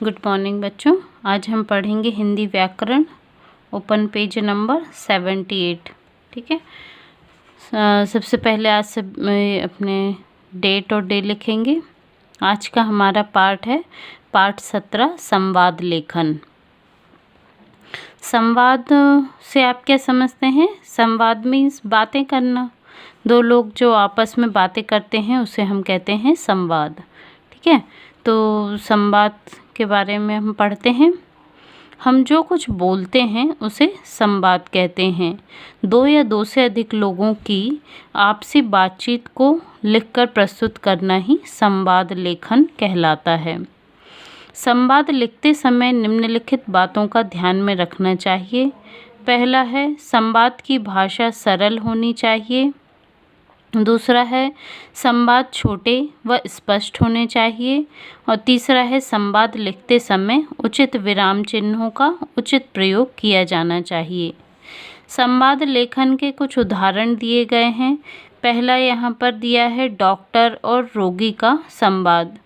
Good morning बच्चों। आज हम पढ़ेंगे हिंदी व्याकरण, ओपन पेज नंबर 78। ठीक है। सबसे पहले आज से अपने डेट और डे लिखेंगे। आज का हमारा पाठ है पाठ 17, संवाद लेखन। संवाद से आप क्या समझते हैं? संवाद मीन्स बातें करना। दो लोग जो आपस में बातें करते हैं उसे हम कहते हैं संवाद। ठीक है। तो संवाद के बारे में हम पढ़ते हैं। हम जो कुछ बोलते हैं उसे संवाद कहते हैं। दो या दो से अधिक लोगों की आपसी बातचीत को लिखकर प्रस्तुत करना ही संवाद लेखन कहलाता है। संवाद लिखते समय निम्नलिखित बातों का ध्यान में रखना चाहिए। पहला है, संवाद की भाषा सरल होनी चाहिए। दूसरा है, संवाद छोटे व स्पष्ट होने चाहिए। और तीसरा है, संवाद लिखते समय उचित विराम चिन्हों का उचित प्रयोग किया जाना चाहिए। संवाद लेखन के कुछ उदाहरण दिए गए हैं। पहला यहाँ पर दिया है डॉक्टर और रोगी का संवाद।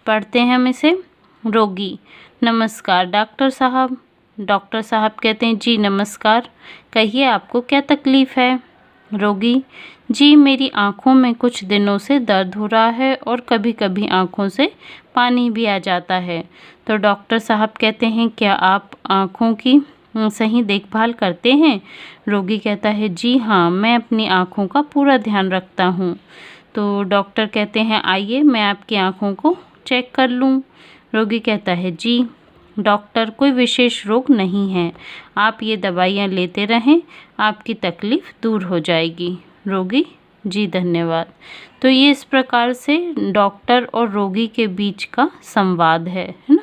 पढ़ते हैं हम इसे। रोगी: नमस्कार डॉक्टर साहब। डॉक्टर साहब कहते हैं, जी नमस्कार, कहिए आपको क्या तकलीफ़ है? रोगी: जी मेरी आँखों में कुछ दिनों से दर्द हो रहा है और कभी कभी आँखों से पानी भी आ जाता है। तो डॉक्टर साहब कहते हैं, क्या आप आँखों की सही देखभाल करते हैं? रोगी कहता है, जी हाँ, मैं अपनी आँखों का पूरा ध्यान रखता हूँ। तो डॉक्टर कहते हैं, आइए मैं आपकी आँखों को चेक कर लूँ। रोगी कहता है, जी डॉक्टर, कोई विशेष रोग नहीं है, आप ये दवाइयाँ लेते रहें, आपकी तकलीफ़ दूर हो जाएगी। रोगी: जी धन्यवाद। तो ये इस प्रकार से डॉक्टर और रोगी के बीच का संवाद है ना।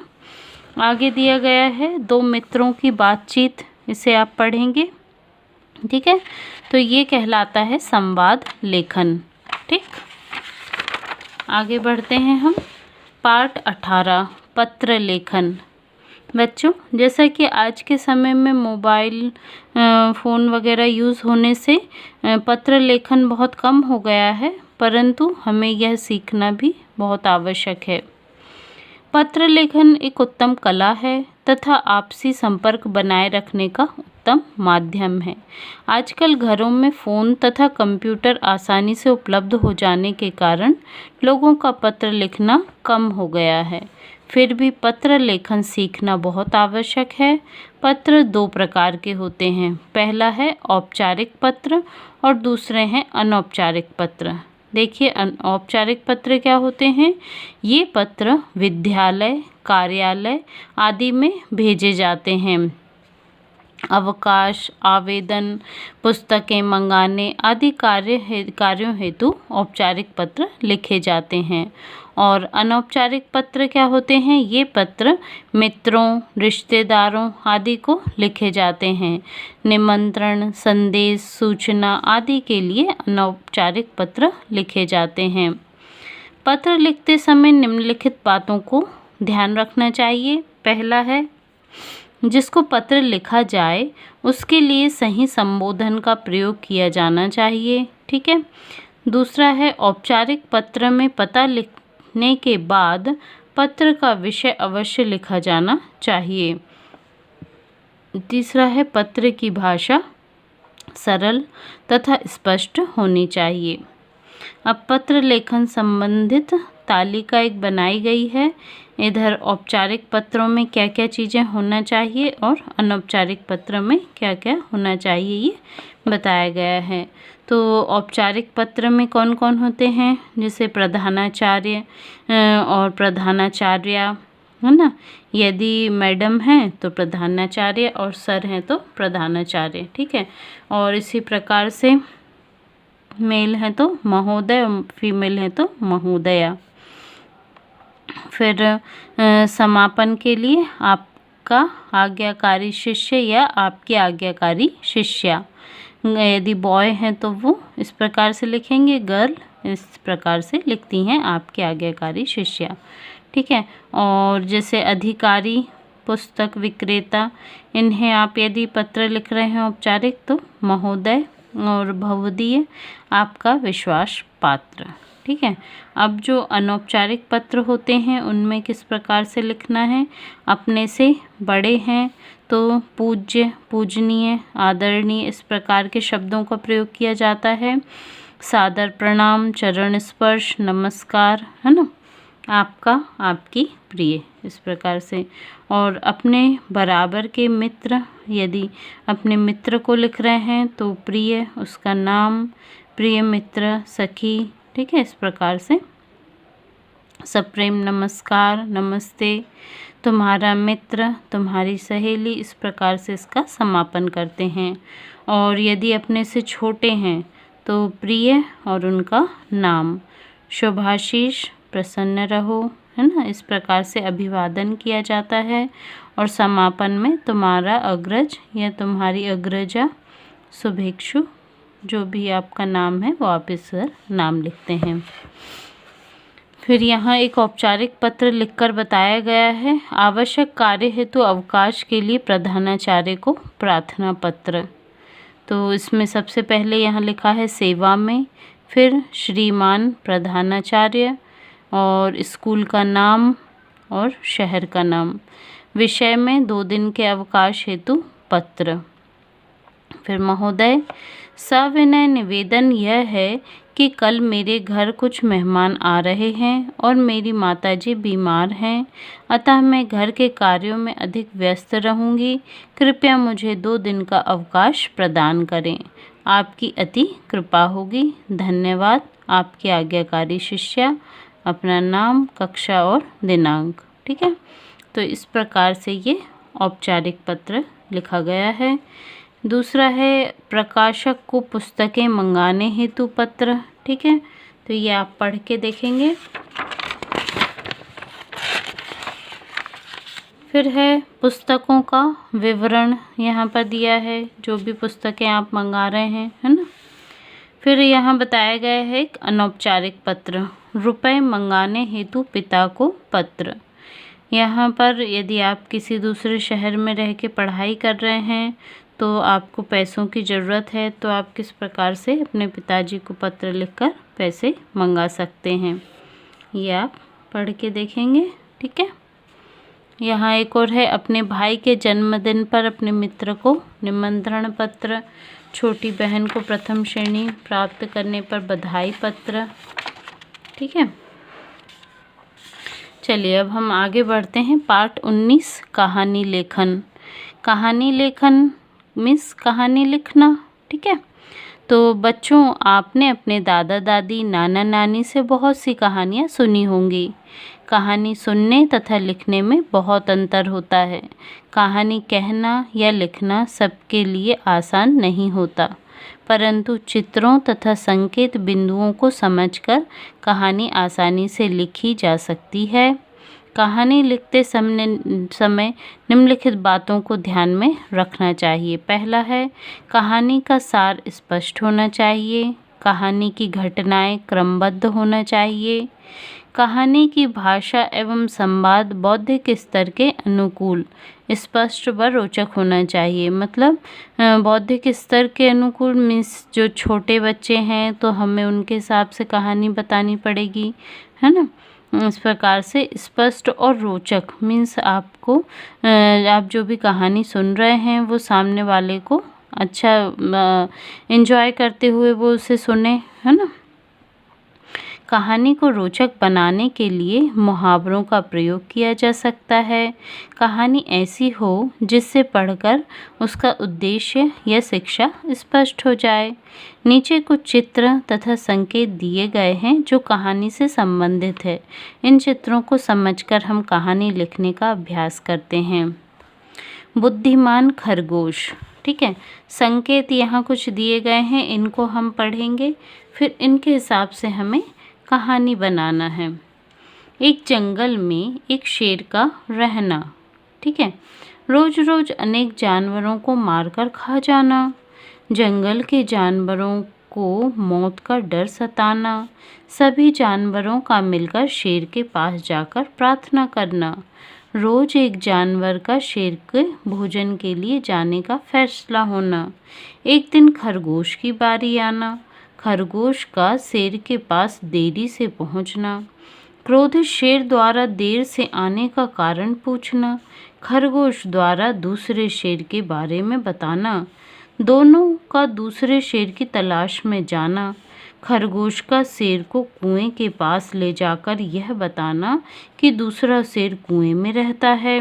आगे दिया गया है दो मित्रों की बातचीत, इसे आप पढ़ेंगे। ठीक है। तो ये कहलाता है संवाद लेखन। ठीक। आगे बढ़ते हैं हम। पाठ 18, पत्र लेखन। बच्चों, जैसा कि आज के समय में मोबाइल फ़ोन वगैरह यूज़ होने से पत्र लेखन बहुत कम हो गया है, परंतु हमें यह सीखना भी बहुत आवश्यक है। पत्र लेखन एक उत्तम कला है तथा आपसी संपर्क बनाए रखने का उत्तम माध्यम है। आजकल घरों में फ़ोन तथा कंप्यूटर आसानी से उपलब्ध हो जाने के कारण लोगों का पत्र लिखना कम हो गया है। फिर भी पत्र लेखन सीखना बहुत आवश्यक है। पत्र दो प्रकार के होते हैं। पहला है औपचारिक पत्र और दूसरे हैं अनौपचारिक पत्र। देखिए, अनौपचारिक पत्र क्या होते हैं? ये पत्र विद्यालय, कार्यालय आदि में भेजे जाते हैं। अवकाश, आवेदन, पुस्तकें मंगाने आदि कार्यों हेतु औपचारिक पत्र लिखे जाते हैं। और अनौपचारिक पत्र क्या होते हैं? ये पत्र मित्रों, रिश्तेदारों आदि को लिखे जाते हैं। निमंत्रण, संदेश, सूचना आदि के लिए अनौपचारिक पत्र लिखे जाते हैं। पत्र लिखते समय निम्नलिखित बातों को ध्यान रखना चाहिए। पहला है, जिसको पत्र लिखा जाए उसके लिए सही संबोधन का प्रयोग किया जाना चाहिए। ठीक है। दूसरा है, औपचारिक पत्र में पता लिखने के बाद पत्र का विषय अवश्य लिखा जाना चाहिए। तीसरा है, पत्र की भाषा सरल तथा स्पष्ट होनी चाहिए। अब पत्र लेखन संबंधित तालिका एक बनाई गई है। इधर औपचारिक पत्रों में क्या क्या चीज़ें होना चाहिए और अनौपचारिक पत्र में क्या क्या होना चाहिए, ये बताया गया है। तो औपचारिक पत्र में कौन कौन होते हैं? जैसे प्रधानाचार्य और प्रधानाचार्या, है ना। यदि मैडम हैं तो प्रधानाचार्य और सर हैं तो प्रधानाचार्य। ठीक है। और इसी प्रकार से मेल है तो महोदय और फीमेल है तो महोदया। फिर समापन के लिए आपका आज्ञाकारी शिष्य या आपकी आज्ञाकारी शिष्या। यदि बॉय हैं तो वो इस प्रकार से लिखेंगे, गर्ल इस प्रकार से लिखती हैं आपकी आज्ञाकारी शिष्या। ठीक है। और जैसे अधिकारी, पुस्तक विक्रेता, इन्हें आप यदि पत्र लिख रहे हैं औपचारिक तो महोदय, और भवदीय आपका विश्वास पात्र। ठीक है। अब जो अनौपचारिक पत्र होते हैं उनमें किस प्रकार से लिखना है, अपने से बड़े हैं तो पूज्य, पूजनीय, आदरणीय इस प्रकार के शब्दों का प्रयोग किया जाता है। सादर प्रणाम, चरण स्पर्श, नमस्कार, है ना, आपका, आपकी, प्रिय, इस प्रकार से। और अपने बराबर के मित्र, यदि अपने मित्र को लिख रहे हैं तो प्रिय, उसका नाम, प्रिय मित्र, सखी, ठीक है, इस प्रकार से। सप्रेम नमस्कार, नमस्ते, तुम्हारा मित्र, तुम्हारी सहेली, इस प्रकार से इसका समापन करते हैं। और यदि अपने से छोटे हैं तो प्रिय और उनका नाम, शुभाशीष, प्रसन्न रहो, है ना, इस प्रकार से अभिवादन किया जाता है। और समापन में तुम्हारा अग्रज या तुम्हारी अग्रजा, शुभेच्छु, जो भी आपका नाम है वो आप इस नाम लिखते हैं। फिर यहाँ एक औपचारिक पत्र लिखकर बताया गया है, आवश्यक कार्य हेतु अवकाश के लिए प्रधानाचार्य को प्रार्थना पत्र। तो इसमें सबसे पहले यहाँ लिखा है सेवा में, फिर श्रीमान प्रधानाचार्य, और स्कूल का नाम और शहर का नाम। विषय में 2 दिन के अवकाश हेतु पत्र। फिर महोदय, सविनय निवेदन यह है कि कल मेरे घर कुछ मेहमान आ रहे हैं और मेरी माताजी बीमार हैं, अतः मैं घर के कार्यों में अधिक व्यस्त रहूंगी। कृपया मुझे 2 दिन का अवकाश प्रदान करें। आपकी अति कृपा होगी। धन्यवाद। आपकी आज्ञाकारी शिष्या। अपना नाम, कक्षा और दिनांक। ठीक है, तो इस प्रकार से ये औपचारिक पत्र लिखा गया है। दूसरा है प्रकाशक को पुस्तकें मंगाने हेतु पत्र। ठीक है, तो ये आप पढ़ के देखेंगे। फिर है पुस्तकों का विवरण यहाँ पर दिया है, जो भी पुस्तकें आप मंगा रहे हैं, है ना। फिर यहाँ बताया गया है एक अनौपचारिक पत्र, रुपए मंगाने हेतु पिता को पत्र। यहाँ पर यदि आप किसी दूसरे शहर में रह के पढ़ाई कर रहे हैं तो आपको पैसों की ज़रूरत है, तो आप किस प्रकार से अपने पिताजी को पत्र लिखकर पैसे मंगा सकते हैं, ये आप पढ़ के देखेंगे। ठीक है, यहाँ एक और है अपने भाई के जन्मदिन पर अपने मित्र को निमंत्रण पत्र, छोटी बहन को प्रथम श्रेणी प्राप्त करने पर बधाई पत्र। ठीक है, चलिए अब हम आगे बढ़ते हैं। पाठ 19 कहानी लेखन। कहानी लेखन मीन्स कहानी लिखना। ठीक है, तो बच्चों आपने अपने दादा दादी, नाना नानी से बहुत सी कहानियाँ सुनी होंगी। कहानी सुनने तथा लिखने में बहुत अंतर होता है। कहानी कहना या लिखना सबके लिए आसान नहीं होता, परंतु चित्रों तथा संकेत बिंदुओं को समझकर कहानी आसानी से लिखी जा सकती है। कहानी लिखते समय निम्नलिखित बातों को ध्यान में रखना चाहिए। पहला है, कहानी का सार स्पष्ट होना चाहिए। कहानी की घटनाएं क्रमबद्ध होना चाहिए। कहानी की भाषा एवं संवाद बौद्धिक स्तर के अनुकूल, स्पष्ट व रोचक होना चाहिए। मतलब बौद्धिक स्तर के अनुकूल मीन्स जो छोटे बच्चे हैं तो हमें उनके हिसाब से कहानी बतानी पड़ेगी, है ना। इस प्रकार से स्पष्ट और रोचक मीन्स आपको आप जो भी कहानी सुन रहे हैं वो सामने वाले को अच्छा एंजॉय करते हुए वो उसे सुने, है ना। कहानी को रोचक बनाने के लिए मुहावरों का प्रयोग किया जा सकता है। कहानी ऐसी हो जिससे पढ़कर उसका उद्देश्य या शिक्षा स्पष्ट हो जाए। नीचे कुछ चित्र तथा संकेत दिए गए हैं जो कहानी से संबंधित है। इन चित्रों को समझकर हम कहानी लिखने का अभ्यास करते हैं। बुद्धिमान खरगोश। ठीक है, संकेत यहाँ कुछ दिए गए हैं, इनको हम पढ़ेंगे, फिर इनके हिसाब से हमें कहानी बनाना है। एक जंगल में एक शेर का रहना। ठीक है, रोज रोज अनेक जानवरों को मारकर खा जाना, जंगल के जानवरों को मौत का डर सताना, सभी जानवरों का मिलकर शेर के पास जाकर प्रार्थना करना, रोज एक जानवर का शेर के भोजन के लिए जाने का फैसला होना, एक दिन खरगोश की बारी आना, खरगोश का शेर के पास देरी से पहुंचना। क्रोधित शेर द्वारा देर से आने का कारण पूछना। खरगोश द्वारा दूसरे शेर के बारे में बताना। दोनों का दूसरे शेर की तलाश में जाना। खरगोश का शेर को कुएं के पास ले जाकर यह बताना कि दूसरा शेर कुएं में रहता है।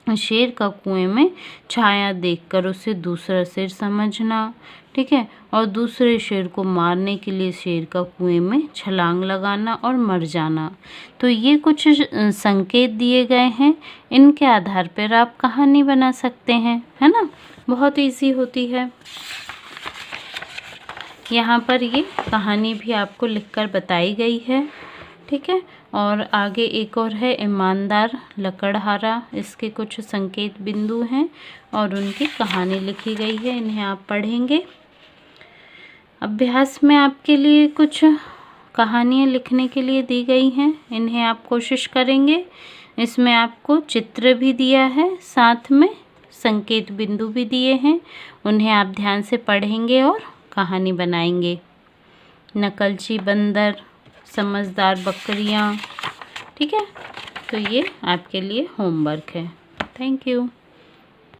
शेर का कुएं में छाया देखकर उसे दूसरा शेर समझना। ठीक है, और दूसरे शेर को मारने के लिए शेर का कुएं में छलांग लगाना और मर जाना। तो ये कुछ संकेत दिए गए हैं, इनके आधार पर आप कहानी बना सकते हैं, है ना। बहुत इजी होती है। यहाँ पर ये कहानी भी आपको लिखकर बताई गई है। ठीक है, और आगे एक और है ईमानदार लकड़हारा। इसके कुछ संकेत बिंदु हैं और उनकी कहानी लिखी गई है, इन्हें आप पढ़ेंगे। अभ्यास में आपके लिए कुछ कहानियाँ लिखने के लिए दी गई हैं, इन्हें आप कोशिश करेंगे। इसमें आपको चित्र भी दिया है, साथ में संकेत बिंदु भी दिए हैं, उन्हें आप ध्यान से पढ़ेंगे और कहानी बनाएंगे। नकलची बंदर, समझदार बकरियाँ। ठीक है, तो ये आपके लिए होमवर्क है। Thank you.